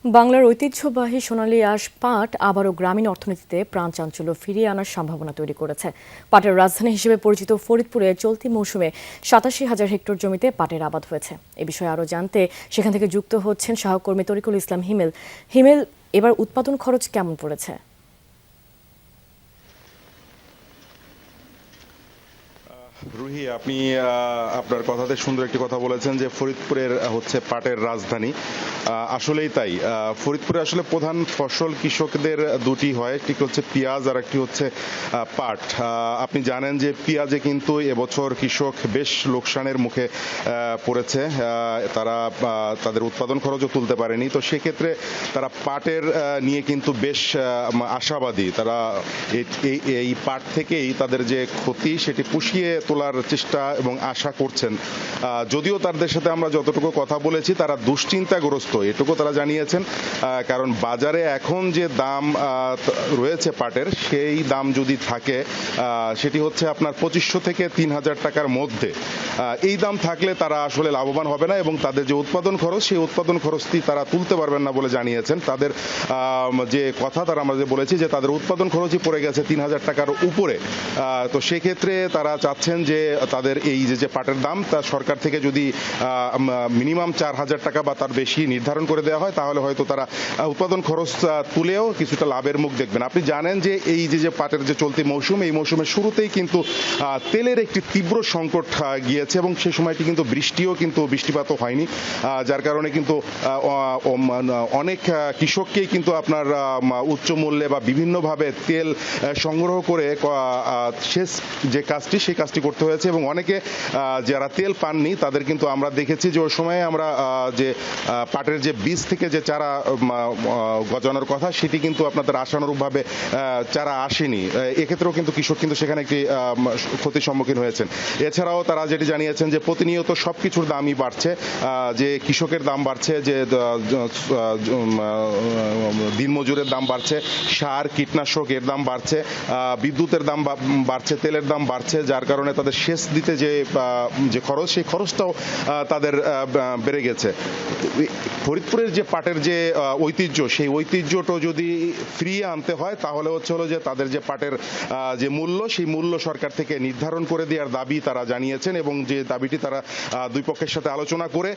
বাংলার ঐতিহ্যবাহী সোনালী আঁশ পাট আবারও গ্রামীণ অর্থনীতিতে প্রাণ চাঞ্চল্য ফিরিয়ে আনার সম্ভাবনা তৈরি করেছে। পাটের রাজধানী হিসেবে পরিচিত ফরিদপুরে চলতি মৌসুমে ৮৭,০০০ হেক্টর জমিতে পাটের আবাদ হয়েছে। এ বিষয়ে আরও জানতে সেখান থেকে যুক্ত হচ্ছেন সহকর্মী তরিকুল ইসলাম হিমেল। হিমেল, এবার উৎপাদন খরচ কেমন পড়েছে? রুহি, আপনি আপনার কথাতে সুন্দর একটি কথা বলেছেন যে ফরিদপুরের হচ্ছে পাটের রাজধানী। আসলেই তাই। ফরিদপুরে আসলে প্রধান ফসল কৃষকদের দুটি হয়, একটি হচ্ছে পেঁয়াজ আর একটি হচ্ছে পাট। আপনি জানেন যে পেঁয়াজে কিন্তু এবছর কৃষক বেশ লোকসানের মুখে পড়েছে। তারা তাদের উৎপাদন খরচও তুলতে পারেনি, তো সেক্ষেত্রে তারা পাটের নিয়ে কিন্তু বেশ আশাবাদী। তারা এই পাট থেকেই তাদের যে ক্ষতি সেটি পুষিয়ে তোলার চেষ্টা এবং আশা করছেন। যদিও তাদের সাথে আমরা যতটুকু কথা বলেছি তারা দুশ্চিন্তাগ্রস্ত, এটুকু তারা জানিয়েছেন। কারণ বাজারে এখন যে দাম রয়েছে পাটের, সেই দাম যদি থাকে সেটি হচ্ছে আপনার ২৫০০ থেকে ৩,০০০ টাকার মধ্যে। এই দাম থাকলে তারা আসলে লাভবান হবে না এবং তাদের যে উৎপাদন খরচ, সেই উৎপাদন খরচটি তারা তুলতে পারবেন না বলে জানিয়েছেন। তাদের যে কথা তারা আমরা যে বলেছি যে তাদের উৎপাদন খরচই পড়ে গেছে ৩,০০০ টাকার উপরে। তো সেক্ষেত্রে তারা চাচ্ছেন যে তাদের এই যে পাটের দাম তা সরকার থেকে যদি মিনিমাম ৪,০০০ টাকা বা তার বেশি নির্ধারণ করে দেওয়া হয়, তাহলে হয়তো তারা উৎপাদন খরচ তুলেও কিছুটা লাভের মুখ দেখবেন। আপনি জানেন যে এই যে পাটের যে চলতি মৌসুম, এই মৌসুমের শুরুতেই কিন্তু তেলের একটি তীব্র সংকট গিয়েছে এবং সেই সময়টি কিন্তু বৃষ্টিপাতও হয়নি, যার কারণে কিন্তু অনেক কৃষককেই কিন্তু আপনার উচ্চ মূল্যে বা বিভিন্নভাবে তেল সংগ্রহ করে শেষ যে কাজটি সেই কাজটি করতে হয়েছে এবং অনেকে যারা তেল পাননি তাদের কিন্তু আমরা দেখেছি যে ওই সময়ে আমরা যে পাটের যে বীজ থেকে যে চারা গজানোর কথা সেটি কিন্তু আপনাদের আশানুরূপভাবে চারা আসেনি। এক্ষেত্রেও কিন্তু কৃষক কিন্তু সেখানে একটি ক্ষতির সম্মুখীন হয়েছেন। এছাড়াও তারা যেটি জানিয়েছেন যে প্রতিনিয়ত সবকিছুর দামই বাড়ছে, যে কৃষকের দাম বাড়ছে, যে দিনমজুরের দাম বাড়ছে, সার কীটনাশক এর দাম বাড়ছে, বিদ্যুতের দাম বাড়ছে, তেলের দাম বাড়ছে, যার কারণে তাদের সেচ দিতে যে খরচ, সেই খরচটাও তাদের বেড়ে গেছে। ফরিদপুরের যে পাটের যে ঐতিহ্য, সেই ঐতিহ্যটা যদি ফিরিয়ে আনতে হয় তাহলে হলো যে তাদের যে পাটের যে মূল্য, সেই মূল্য সরকার থেকে নির্ধারণ করে দেওয়ার দাবি তারা জানিয়েছেন এবং যে দাবিটি তারা দুই পক্ষের সাথে আলোচনা করে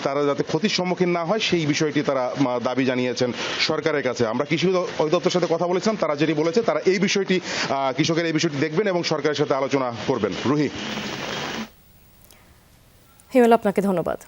তারা যাতে ক্ষতির সম্মুখীন না হয় সেই বিষয়টি তারা দাবি জানিয়েছেন সরকারের কাছে। আমরা কৃষি অধিদপ্তরের সাথে কথা বলেছিলাম, তারা যেটি বলেছে তারা এই বিষয়টি কৃষকের এই বিষয়টি দেখবেন এবং সরকারের সাথে আলোচনা করবেন। রুহি, হিমেল, আপনাকে ধন্যবাদ।